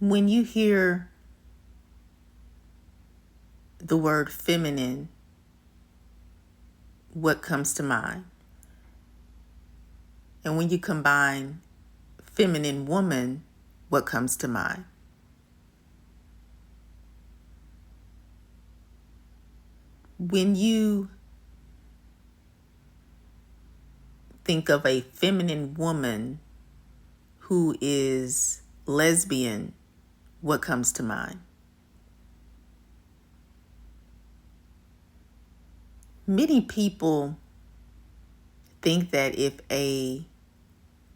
When you hear the word feminine, what comes to mind? And when you combine feminine woman, what comes to mind? When you think of a feminine woman who is lesbian, what comes to mind? Many people think that if a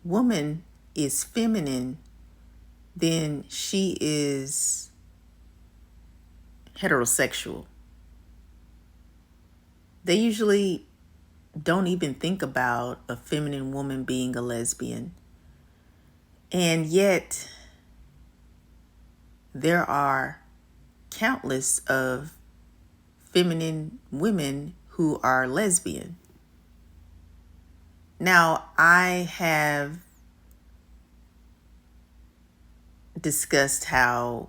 woman is feminine, then she is heterosexual. They usually don't even think about a feminine woman being a lesbian. And yet, there are countless of feminine women who are lesbian. Now, I have discussed how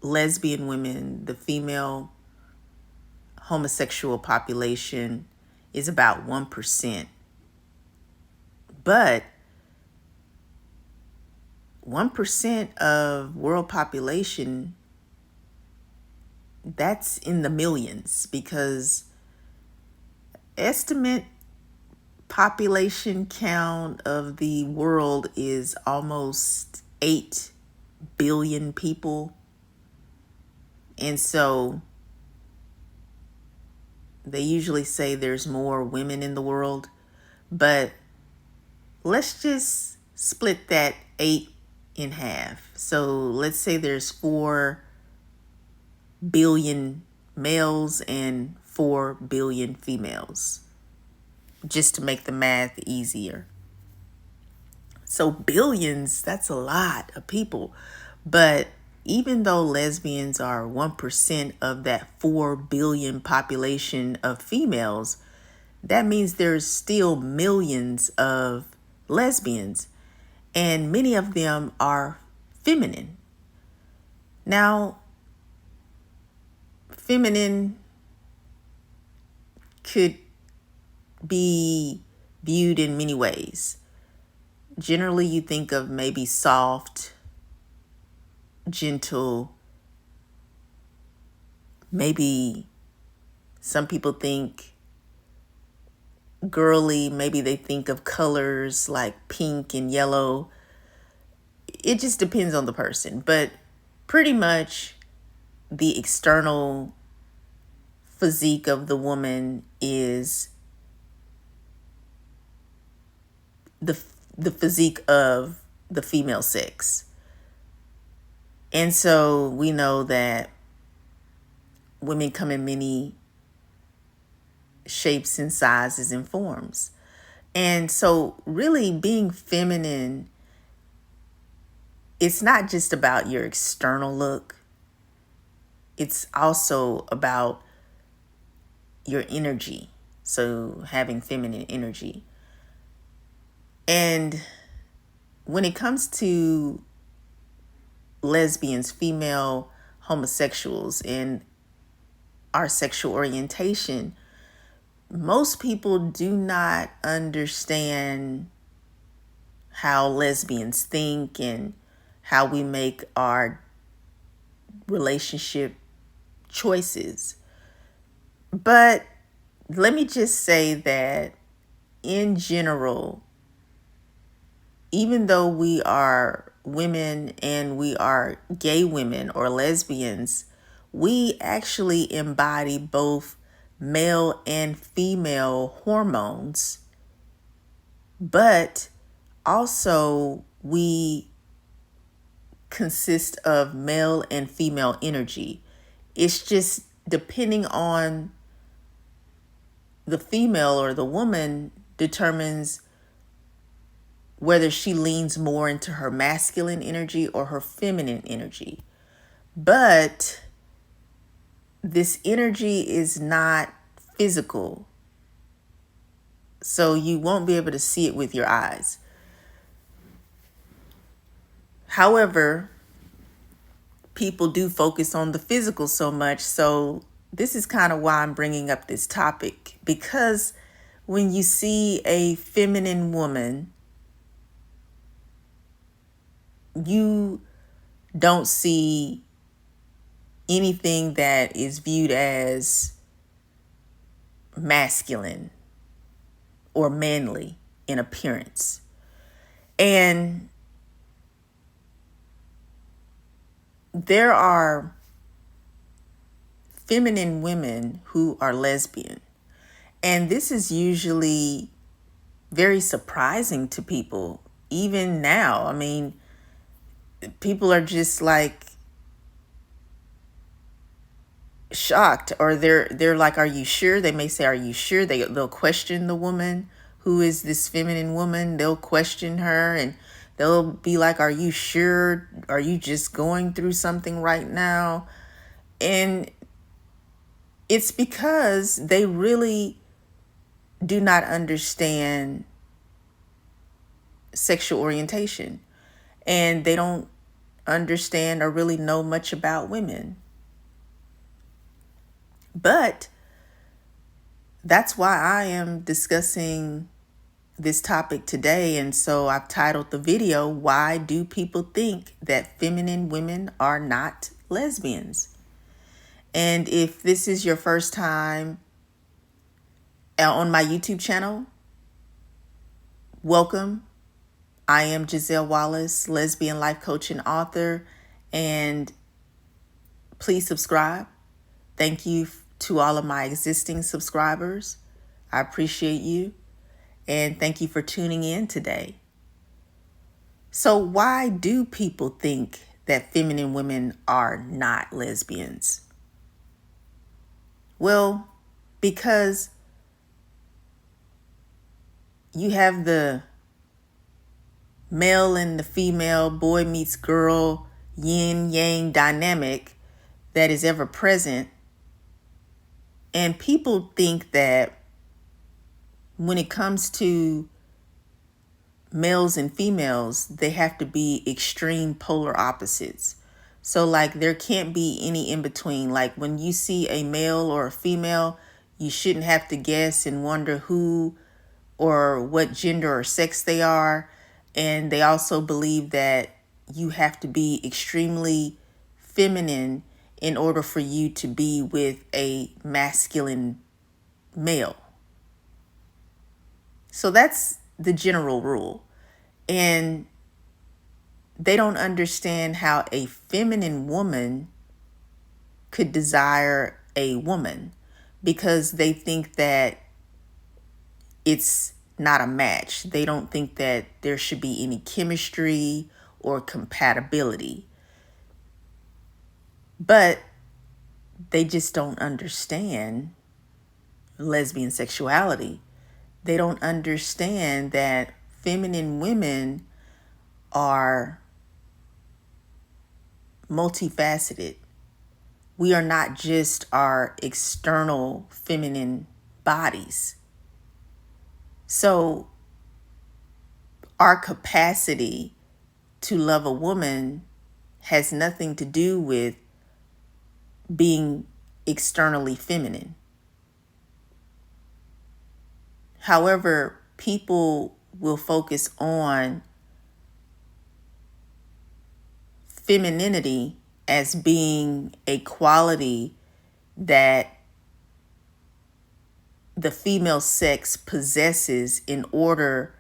lesbian women, the female homosexual population, is about 1%. But 1% of world population, that's in the millions, because estimate population count of the world is almost 8 billion people. And so they usually say there's more women in the world, but let's just split that 8 in half. So let's say there's 4 billion males and 4 billion females, just to make the math easier. So billions, that's a lot of people. But even though lesbians are 1% of that 4 billion population of females, that means there's still millions of lesbians, and many of them are feminine. Now, feminine could be viewed in many ways. Generally, you think of maybe soft, gentle. Maybe some people think girly. Maybe they think of colors like pink and yellow. It just depends on the person. But pretty much the external physique of the woman is the physique of the female sex. And so we know that women come in many shapes and sizes and forms. And so really being feminine, it's not just about your external look. It's also about your energy. So having feminine energy. And when it comes to lesbians, female homosexuals, and our sexual orientation, most people do not understand how lesbians think and how we make our relationship choices. But let me just say that in general, even though we are women and we are gay women or lesbians, we actually embody both male and female hormones, but also we consist of male and female energy. It's just depending on the female, or the woman determines whether she leans more into her masculine energy or her feminine energy. But this energy is not physical, so you won't be able to see it with your eyes. However, people do focus on the physical so much. So this is kind of why I'm bringing up this topic, because when you see a feminine woman, you don't see anything that is viewed as masculine or manly in appearance. And there are feminine women who are lesbian. And this is usually very surprising to people, even now. I mean, people are just like shocked, or they're like, are you sure? They may say, are you sure? They'll question the woman. Who is this feminine woman? They'll question her, and they'll be like, are you sure? Are you just going through something right now? And it's because they really do not understand sexual orientation, and they don't understand or really know much about women. But that's why I am discussing this topic today. And so I've titled the video, Why Do People Think That Feminine Women Are Not Lesbians? And if this is your first time on my YouTube channel, welcome. I am Giselle Wallace, lesbian life coach and author, and please subscribe. Thank you to all of my existing subscribers. I appreciate you, and thank you for tuning in today. So why do people think that feminine women are not lesbians? Well, because you have the male and the female, boy meets girl, yin yang dynamic that is ever present. And people think that when it comes to males and females, they have to be extreme polar opposites. So like there can't be any in between. Like when you see a male or a female, you shouldn't have to guess and wonder who or what gender or sex they are. And they also believe that you have to be extremely feminine in order for you to be with a masculine male. So that's the general rule. And they don't understand how a feminine woman could desire a woman, because they think that it's not a match. They don't think that there should be any chemistry or compatibility. But they just don't understand lesbian sexuality. They don't understand that feminine women are multifaceted. We are not just our external feminine bodies. So our capacity to love a woman has nothing to do with being externally feminine. However, people will focus on femininity as being a quality that the female sex possesses in order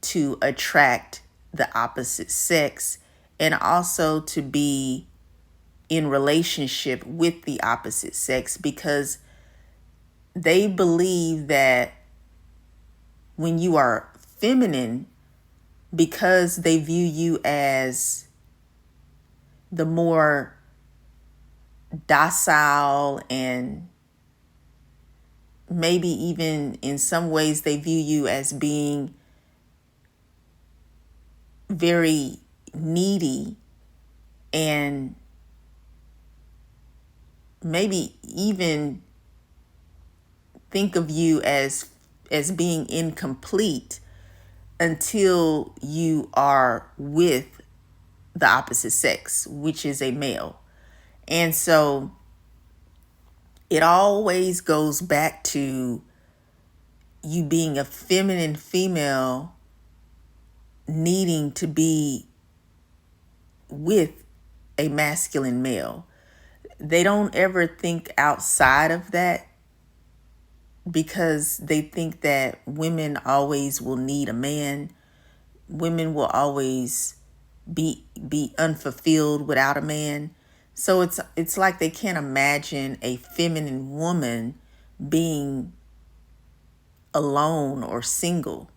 to attract the opposite sex, and also to be in relationship with the opposite sex, because they believe that when you are feminine, because they view you as the more docile, and maybe even in some ways they view you as being very needy, and maybe even think of you as being incomplete until you are with the opposite sex, which is a male. And so it always goes back to you being a feminine female needing to be with a masculine male. They don't ever think outside of that because they think that women always will need a man. Women will always be unfulfilled without a man. So it's like they can't imagine a feminine woman being alone or single.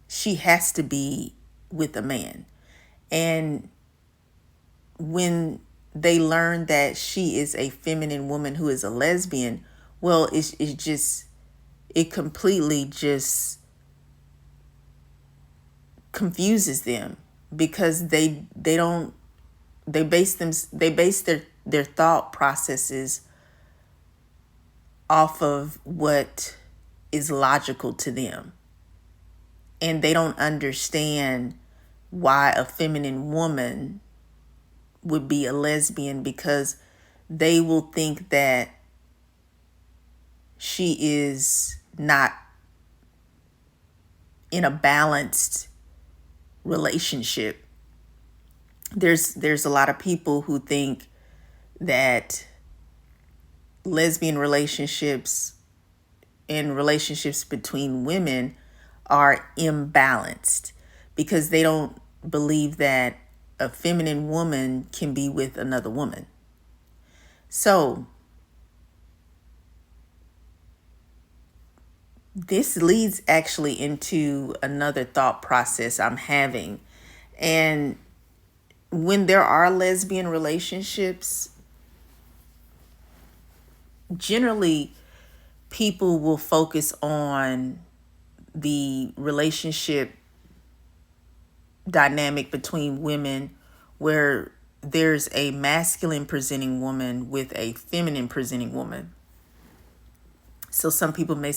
She has to be with a man. And when they learn that she is a feminine woman who is a lesbian, well, it completely just confuses them because they base their thought processes off of what is logical to them. And they don't understand why a feminine woman would be a lesbian, because they will think that she is not in a balanced relationship. There's a lot of people who think that lesbian relationships and relationships between women are imbalanced because they don't believe that a feminine woman can be with another woman. So this leads actually into another thought process I'm having. And when there are lesbian relationships, generally people will focus on the relationship dynamic between women where there's a masculine presenting woman with a feminine presenting woman. So some people may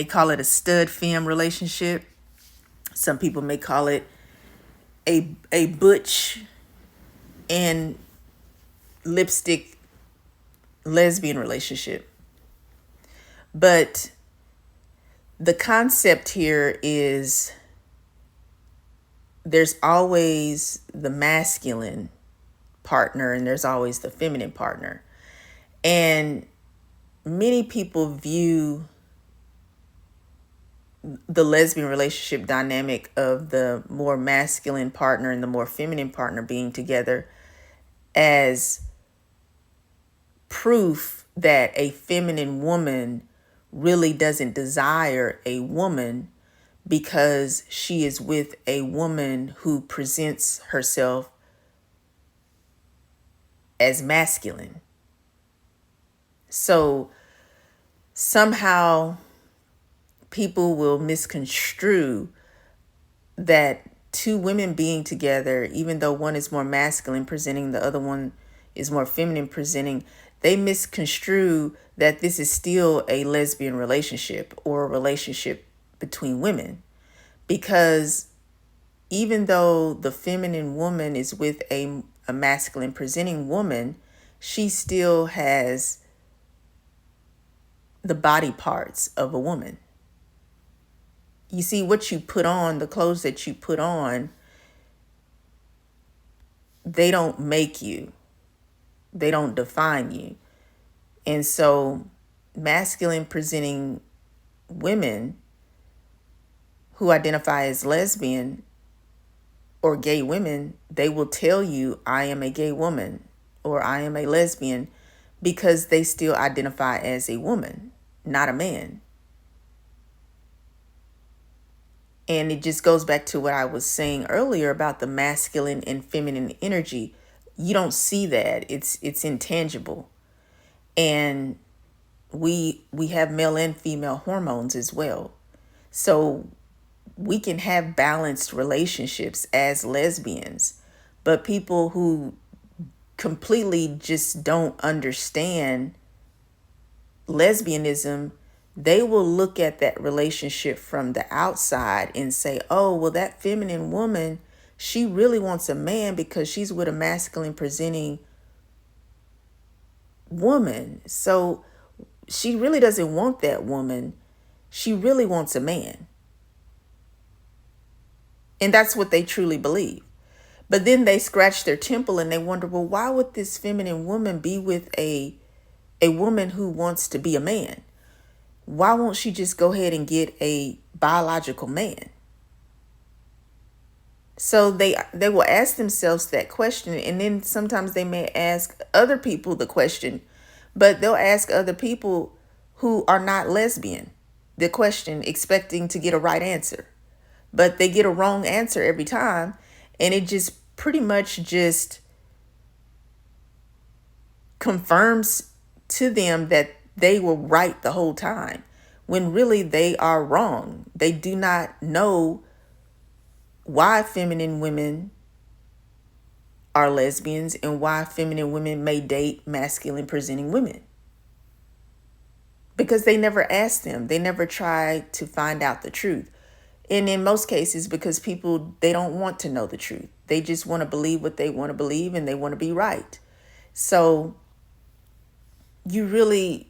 call it a stud femme relationship. Some people may call it a butch and lipstick lesbian relationship. But the concept here is there's always the masculine partner and there's always the feminine partner. And many people view the lesbian relationship dynamic of the more masculine partner and the more feminine partner being together as proof that a feminine woman really doesn't desire a woman because she is with a woman who presents herself as masculine. So somehow people will misconstrue that two women being together, even though one is more masculine presenting, the other one is more feminine presenting, they misconstrue that this is still a lesbian relationship or a relationship between women. Because even though the feminine woman is with a masculine presenting woman, she still has the body parts of a woman. You see, what you put on, the clothes that you put on, they don't make you. They don't define you. And so masculine presenting women who identify as lesbian or gay women, they will tell you, I am a gay woman or I am a lesbian, because they still identify as a woman, not a man. And it just goes back to what I was saying earlier about the masculine and feminine energy. You don't see that. It's intangible. And we have male and female hormones as well. So we can have balanced relationships as lesbians, but people who completely just don't understand lesbianism, they will look at that relationship from the outside and say, oh, well, that feminine woman, She really wants a man because she's with a masculine presenting woman. So she really doesn't want that woman. She really wants a man. And that's what they truly believe. But then they scratch their temple and they wonder, well, why would this feminine woman be with a woman who wants to be a man? Why won't she just go ahead and get a biological man? So they will ask themselves that question, and then sometimes they may ask other people the question, but they'll ask other people who are not lesbian the question expecting to get a right answer. But they get a wrong answer every time, and it just pretty much just confirms to them that they were right the whole time, when really they are wrong. They do not know why feminine women are lesbians and why feminine women may date masculine presenting women. Because they never asked them. They never tried to find out the truth. And in most cases, because people, they don't want to know the truth. They just want to believe what they want to believe, and they want to be right. So you really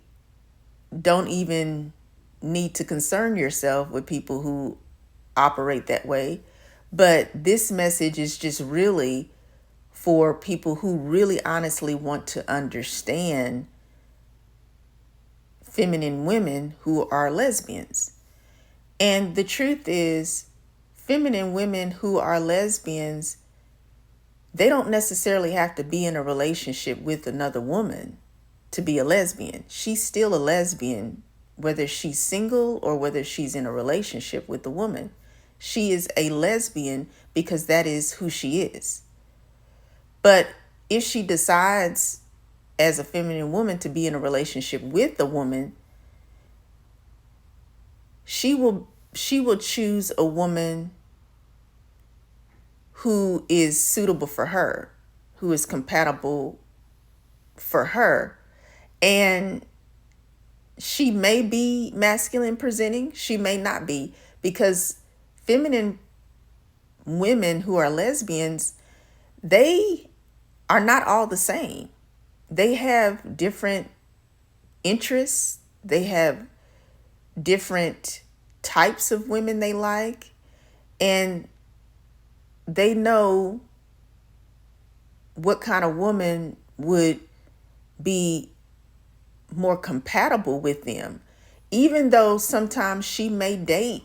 don't even need to concern yourself with people who operate that way. But this message is just really for people who really honestly want to understand feminine women who are lesbians. And the truth is, feminine women who are lesbians, they don't necessarily have to be in a relationship with another woman to be a lesbian. She's still a lesbian, whether she's single or whether she's in a relationship with a woman. She is a lesbian because that is who she is. But if she decides as a feminine woman to be in a relationship with a woman, she will choose a woman who is suitable for her, who is compatible for her. And she may be masculine presenting, she may not be, because feminine women who are lesbians, they are not all the same. They have different interests. They have different types of women they like. And they know what kind of woman would be more compatible with them, even though sometimes she may date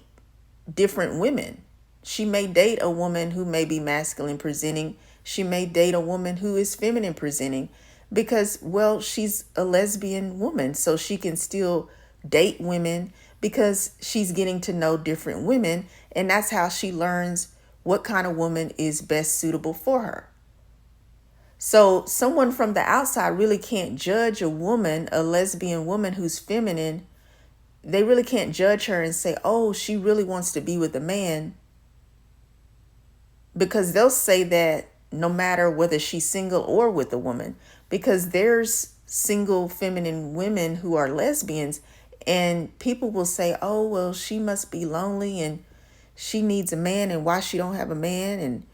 different women. She may date a woman who may be masculine presenting. She may date a woman who is feminine presenting because, well, she's a lesbian woman, so she can still date women because she's getting to know different women, and that's how she learns what kind of woman is best suitable for her. So someone from the outside really can't judge a woman, a lesbian woman who's feminine. They really can't judge her and say, oh, she really wants to be with a man, because they'll say that no matter whether she's single or with a woman, because there's single feminine women who are lesbians, and people will say, oh, well, she must be lonely and she needs a man, and why she don't have a man,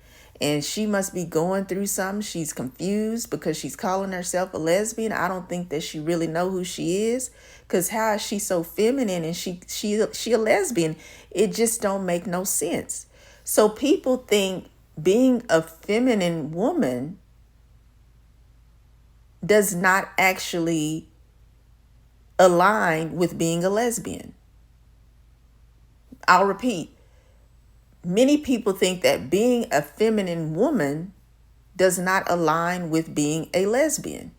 and she must be going through something. She's confused because she's calling herself a lesbian. I don't think that she really know who she is, because how is she so feminine and she a lesbian? It just don't make no sense. So people think being a feminine woman does not actually align with being a lesbian. I'll repeat. Many people think that being a feminine woman does not align with being a lesbian.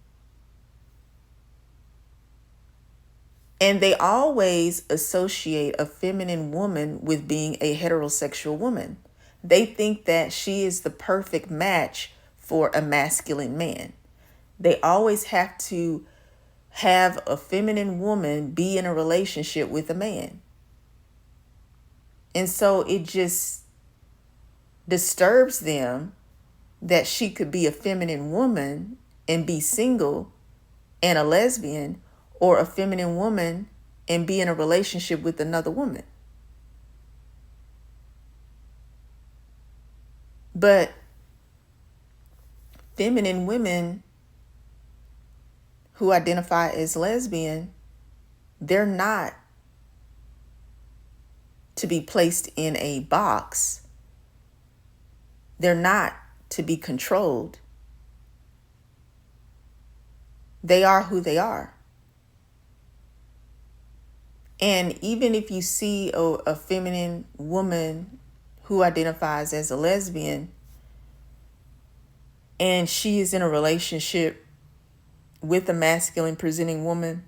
And they always associate a feminine woman with being a heterosexual woman. They think that she is the perfect match for a masculine man. They always have to have a feminine woman be in a relationship with a man. And so it just disturbs them that she could be a feminine woman and be single and a lesbian, or a feminine woman and be in a relationship with another woman. But feminine women who identify as lesbian, they're not to be placed in a box. They're not to be controlled. They are who they are. And even if you see a feminine woman who identifies as a lesbian and she is in a relationship with a masculine presenting woman,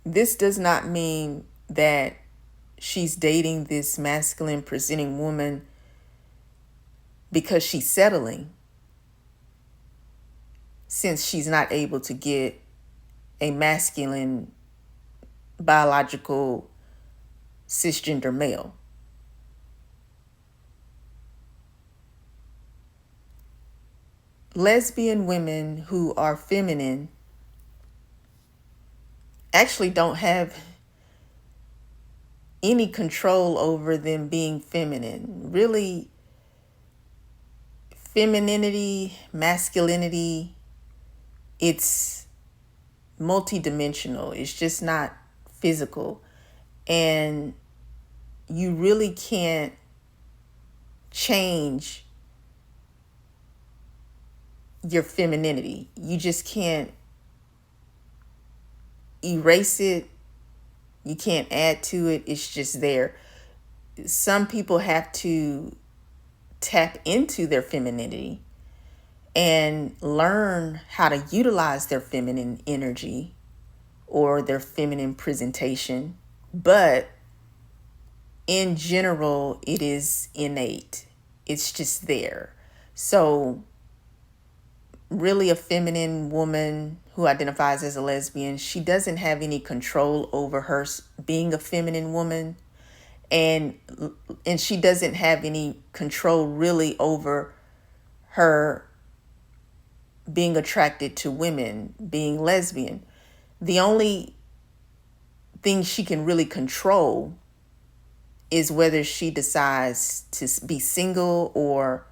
this does not mean that she's dating this masculine presenting woman because she's settling, since she's not able to get a masculine biological cisgender male. Lesbian women who are feminine actually don't have any control over them being feminine. Really, femininity, masculinity, it's multidimensional. It's just not physical. And you really can't change your femininity. You just can't erase it. You can't add to it. It's just there. Some people have to tap into their femininity and learn how to utilize their feminine energy or their feminine presentation. But in general, it is innate. It's just there. So really, a feminine woman who identifies as a lesbian, she doesn't have any control over her being a feminine woman. And she doesn't have any control really over her being attracted to women, being lesbian. The only thing she can really control is whether she decides to be single or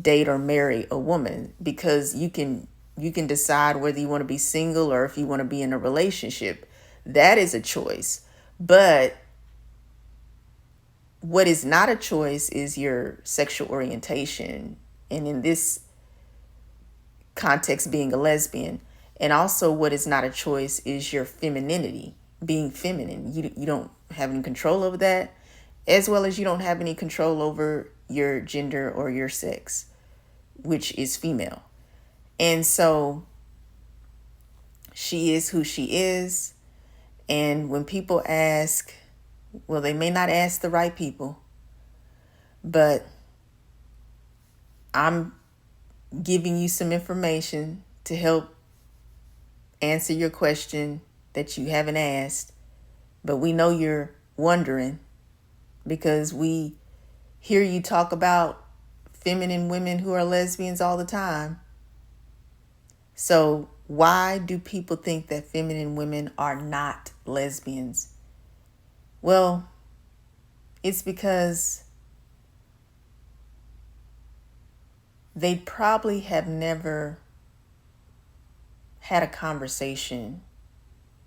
date or marry a woman, because you can decide whether you want to be single or if you want to be in a relationship. That is a choice. But what is not a choice is your sexual orientation, and in this context, being a lesbian. And also what is not a choice is your femininity, being feminine. You don't have any control over that, as well as you don't have any control over your gender or your sex, which is female. And so she is who she is. And when people ask, well, they may not ask the right people, but I'm giving you some information to help answer your question that you haven't asked. But we know you're wondering, because we hear you talk about feminine women who are lesbians all the time. So why do people think that feminine women are not lesbians? Well, it's because they probably have never had a conversation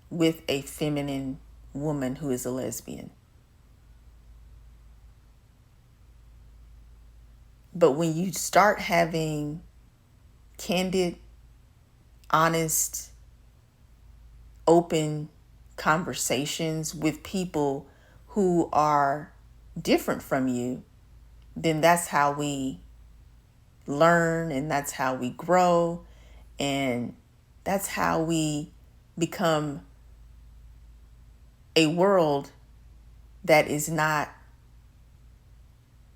with a feminine woman who is a lesbian. But when you start having candid, honest, open conversations with people who are different from you, then that's how we learn, and that's how we grow, and that's how we become a world that is not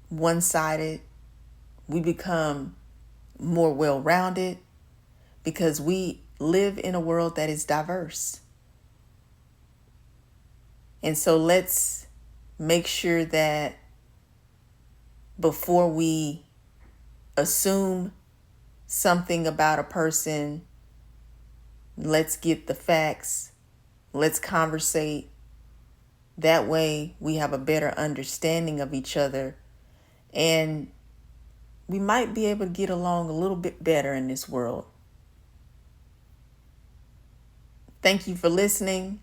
one-sided. We become more well-rounded because we live in a world that is diverse. And so let's make sure that before we assume something about a person, let's get the facts, let's conversate. That way we have a better understanding of each other, And we might be able to get along a little bit better in this world. Thank you for listening.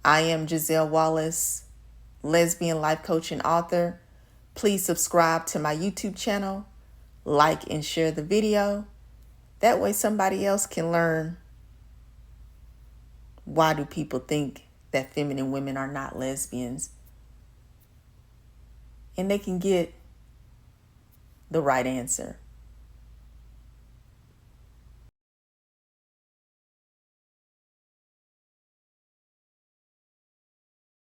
I am Giselle Wallace, lesbian life coach and author. Please subscribe to my YouTube channel, like and share the video. That way somebody else can learn, why do people think that feminine women are not lesbians? And they can get the right answer.